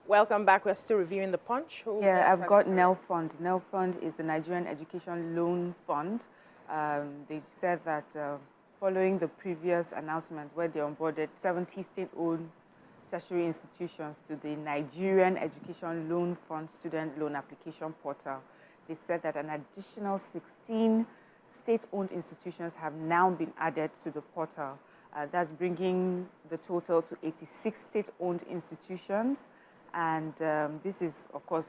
Welcome back. We're still reviewing the Punch. Yeah, I've got NEL Fund. NEL Fund is the Nigerian Education Loan Fund. They said that following the previous announcement where they onboarded 70 state-owned tertiary institutions to the Nigerian Education Loan Fund student loan application portal, they said that an additional 16 state-owned institutions have now been added to the portal. That's bringing the total to 86 state-owned institutions. And this is, of course,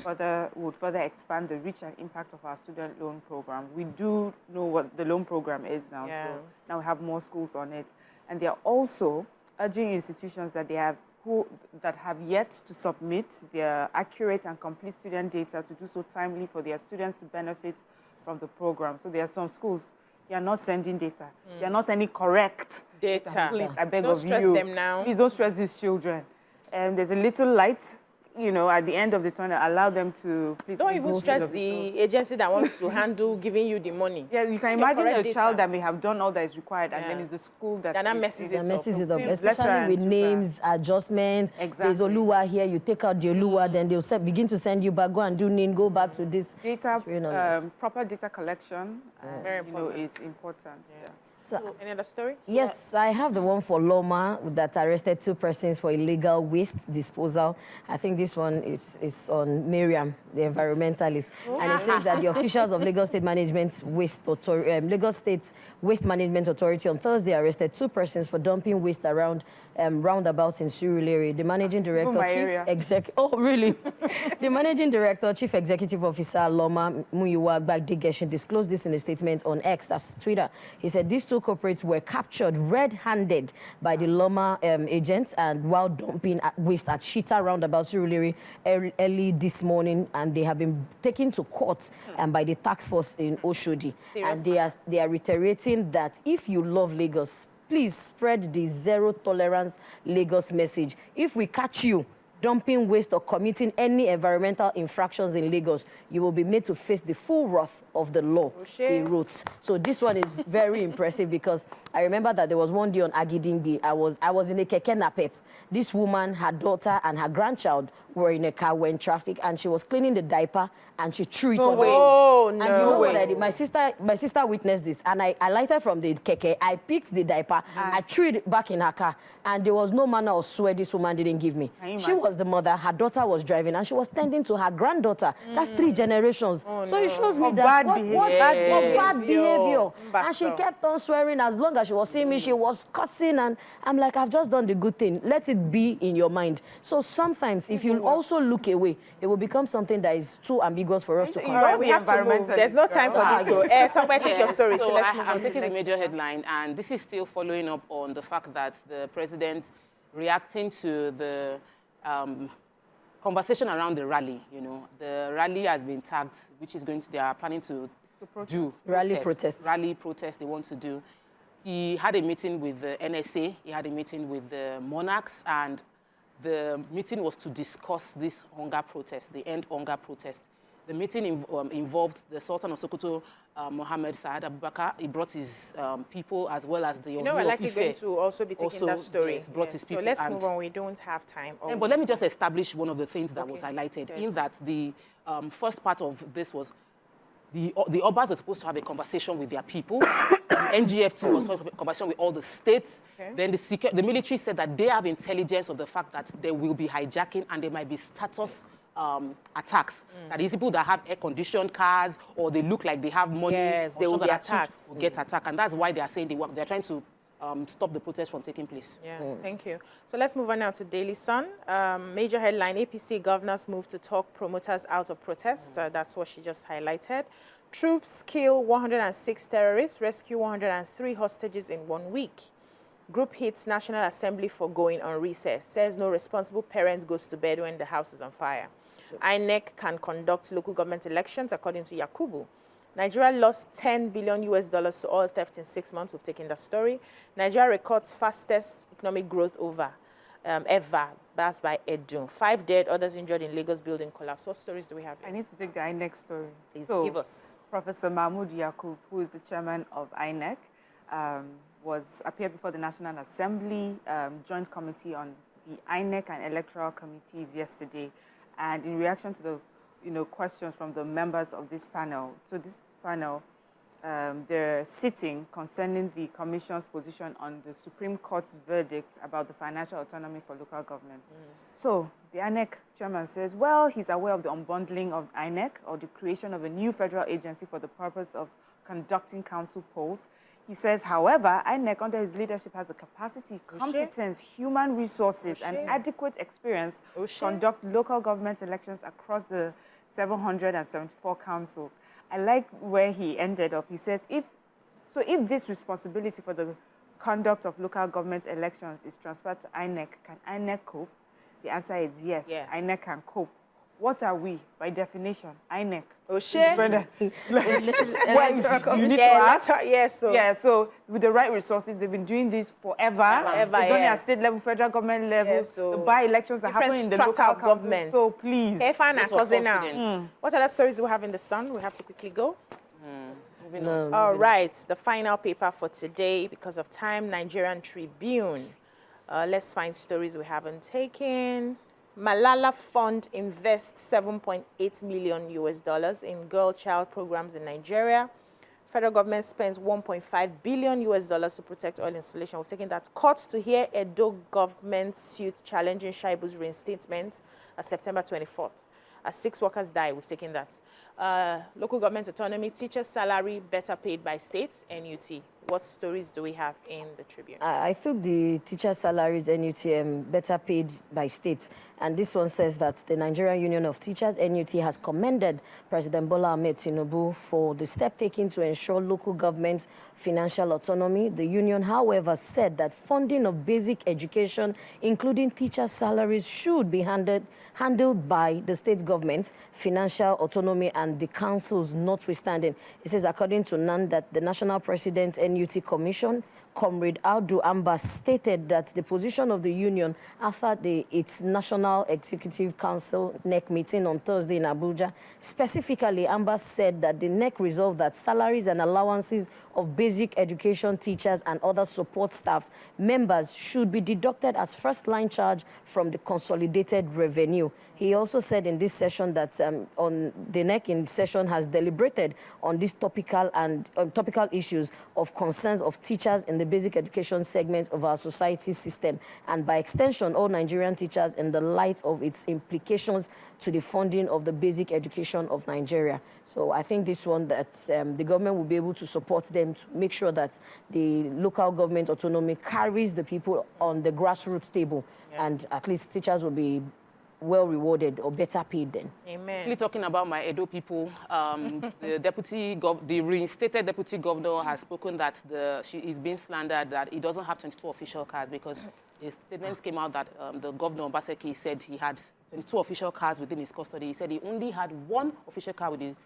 would further expand the reach and impact of our student loan program. We do know what the loan program is now, so now we have more schools on it. And they are also urging institutions that that have yet to submit their accurate and complete student data to do so timely for their students to benefit from the program. So there are some schools, you are not sending data. You are not sending correct data. Please, I beg of you. Don't stress them now. Please don't stress these children. There's a little light, at the end of the tunnel. Allow them to please. Don't even stress the agency that wants to handle giving you the money. Yeah, you can imagine a child that may have done all that is required, and then it's the school that messes it up. Especially with names, adjustments. Exactly. There's Oluwa here, you take out the Oluwa, then they'll begin to send you back, go and do NIN, go back to this. Data, proper data collection, very important. is important. Yeah. So, any other story? Yes, I have the one for Loma that arrested 2 persons for illegal waste disposal. I think this one is on Miriam, the environmentalist. And it says that the officials of Lagos State Lagos State Waste Management Authority on Thursday arrested 2 persons for dumping waste around roundabouts in Surulere. The managing director, The managing director, Chief Executive Officer Loma Muyiwa Bagdigeshin disclosed this in a statement on X, that's Twitter. He said these 2 corporates were captured red-handed by the Loma agents and while dumping waste at Shita roundabout Surulere early this morning, and they have been taken to court by the task force in Oshodi. And they are reiterating that if you love Lagos, please spread the zero tolerance Lagos message. If we catch you dumping waste or committing any environmental infractions in Lagos, you will be made to face the full wrath of the law, he wrote. So this one is very impressive because I remember that there was one day on Agidingi, I was in a keke napep. This woman, her daughter and her grandchild were in a car, were in traffic, and she was cleaning the diaper and she threw it on the road. And you know what I did? My sister witnessed this, and I lighted from the keke, I picked the diaper, I threw it back in her car, and there was no manner of swear this woman didn't give me. She was the mother, her daughter was driving, and she was tending to her granddaughter. That's 3 generations. So it shows me that what bad behavior. And she kept on swearing as long as she was seeing me, she was cussing, and I'm like, I've just done the good thing. Let it be in your mind. So sometimes if you also look away, it will become something that is too ambiguous for us to control. We have to move. There's no time for this. So, take your story. So I'm taking the major headline, and this is still following up on the fact that the president reacting to the conversation around the rally. The rally has been tagged, which is they are planning to do rally protest. Rally protest they want to do. He had a meeting with the NSA, he had a meeting with the monarchs, and the meeting was to discuss this hunger protest, the end hunger protest. The meeting involved the Sultan of Sokoto, Mohammed Saad Abubakar. He brought his people as well as the we're likely going to also be taking that story. Yes, brought his people. So let's move on. We don't have time. But let me just establish one of the things that was highlighted in that the first part of this was the Obas were supposed to have a conversation with their people. The NGF2 was supposed to have a conversation with all the states. Then the military said that they have intelligence of the fact that there will be hijacking and there might be status attacks. That is, people that have air-conditioned cars or they look like they have money, they will be attacked. Will get attacked, and that's why they are saying they're trying to stop the protest from taking place. Thank you. So let's move on now to Daily Sun. Major headline: APC governors move to talk promoters out of protest. That's what she just highlighted. Troops kill 106 terrorists, rescue 103 hostages in 1 week. Group hits National Assembly for going on recess. Says no responsible parent goes to bed when the house is on fire. INEC can conduct local government elections, according to Yakubu. Nigeria lost $10 billion to oil theft in 6 months. We've taken that story. Nigeria records fastest economic growth ever. That's by Edu. 5 dead, others injured in Lagos building collapse. What stories do we have here? I need to take the INEC story. Please give us. Professor Mahmoud Yakub, who is the chairman of INEC, appeared before the National Assembly Joint Committee on the INEC and electoral committees yesterday, and in reaction to the questions from the members of this panel. So this panel, they're sitting concerning the Commission's position on the Supreme Court's verdict about the financial autonomy for local government. So the INEC chairman says, well, he's aware of the unbundling of INEC, or the creation of a new federal agency for the purpose of conducting council polls. He says, however, INEC under his leadership has the capacity, competence, human resources, and adequate experience to conduct local government elections across the 774 councils. I like where he ended up. He says, if this responsibility for the conduct of local government elections is transferred to INEC, can INEC cope? The answer is yes. INEC can cope. What are we, by definition? INEC. So with the right resources, they've been doing this forever. They've done it at state level, federal government level, the by-elections that happen in the local government. So please. What other stories do we have in the Sun? We have to quickly go. All right, the final paper for today, because of time, Nigerian Tribune. Let's find stories we haven't taken. Malala Fund invests $7.8 million in girl-child programs in Nigeria. Federal government spends $1.5 billion to protect oil installation. We've taken that. Court to hear Edo government suit challenging Shaibu's reinstatement September 24th. 6 workers die. We've taken that. Local government autonomy, teachers' salary better paid by states, NUT. What stories do we have in the Tribune? I took the teacher salaries, NUT, better paid by states. And this one says that the Nigerian Union of Teachers, NUT, has commended President Bola Tinubu for the step taken to ensure local government's financial autonomy. The union, however, said that funding of basic education, including teacher salaries, should be handled by the state government's financial autonomy and the councils notwithstanding. It says, according to NAN, that the national president's NUT Commission, Comrade Audu Amba, stated that the position of the union after its National Executive Council NEC meeting on Thursday in Abuja. Specifically, Amba said that the NEC resolved that salaries and allowances of basic education teachers and other support staffs members should be deducted as first-line charge from the consolidated revenue. He also said in this session that on the NEC in session has deliberated on these topical issues of concerns of teachers in the basic education segment of our society system, and by extension, all Nigerian teachers in the light of its implications to the funding of the basic education of Nigeria. So I think this one that the government will be able to support them to make sure that the local government autonomy carries the people on the grassroots table, and at least teachers will be well rewarded or better paid then. Amen. Actually, talking about my Edo people, the reinstated deputy governor has spoken that she is being slandered that he doesn't have 22 official cars, because a statement came out that the governor Obaseki said he had 22 official cars within his custody. He said he only had 1 official car within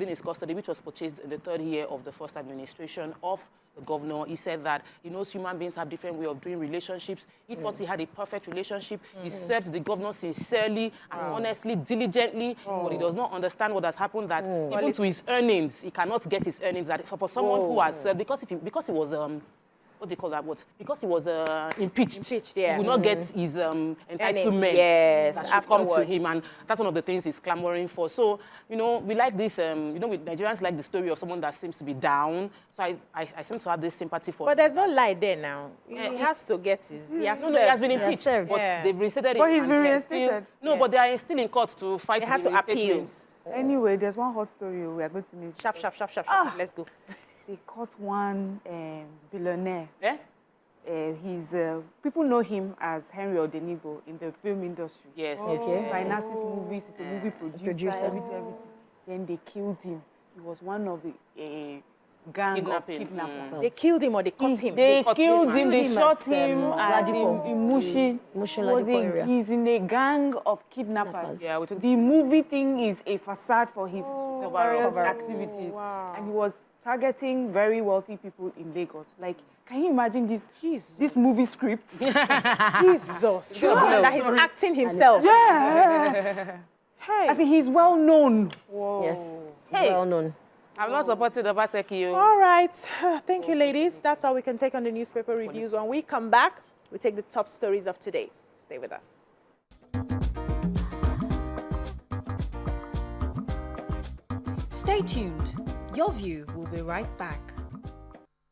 his custody, which was purchased in the 3rd year of the first administration of the governor. He said that he knows human beings have different way of doing relationships. He thought he had a perfect relationship. He served the governor sincerely and honestly, diligently, but he does not understand what has happened, that even to his earnings, he cannot get his earnings. That for someone who has served, because he was what do you call that? Because he was impeached, he would not get his entitlement that should come to him, and that's one of the things he's clamoring for. So, we like this, Nigerians like the story of someone that seems to be down. So I seem to have this sympathy for him. But there's no lie there now. He has to get his... He has been impeached, but they've reinstated him. But he's been reinstated. But they are still in court to fight. They had to appeal. Anyway, there's one hot story we are going to miss. Sharp. Let's go. They caught one billionaire. People know him as Henry Odenibo in the film industry. Yes. Okay. Finances movies, he's a movie producer. Everything. Then they killed him. He was one of the gang of kidnappers. They killed him or they caught him? They killed him. They shot him in Mushin. He's in a gang of kidnappers. Yeah, the movie thing is a facade for his various activities. Wow. And he was targeting very wealthy people in Lagos. Like, can you imagine this movie script? Jesus. That he's acting himself. Yes. Hey. I think he's well known. Whoa. Yes, well known. I'm not supporting the Obaseki. All right. Thank you, ladies. That's all we can take on the newspaper reviews. When we come back, we take the top stories of today. Stay with us. Stay tuned. Your View will be right back.